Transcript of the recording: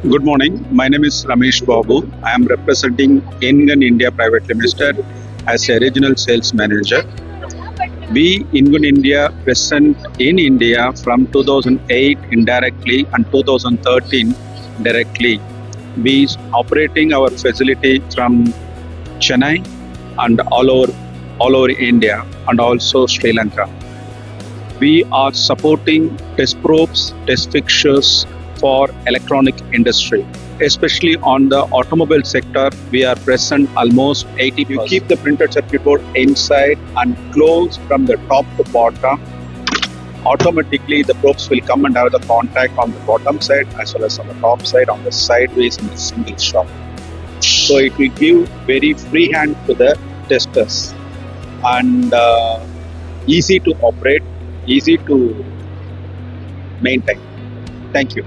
Good morning. My name is Ramesh Babu. I am representing INGUN India Pvt Ltd as a regional sales manager. We INGUN India present in India from 2008 indirectly and 2013 directly. We operating our facility from Chennai and all over India and also Sri Lanka. We are supporting test probes, test fixtures for electronic industry. Especially on the automobile sector, we are present almost 80%. You keep the printed circuit board inside and close from the top to bottom. Automatically, the probes will come and have the contact on the bottom side as well as on the top side, on the sideways in a single shot. So it will give very free hand to the testers and easy to operate, easy to maintain. Thank you.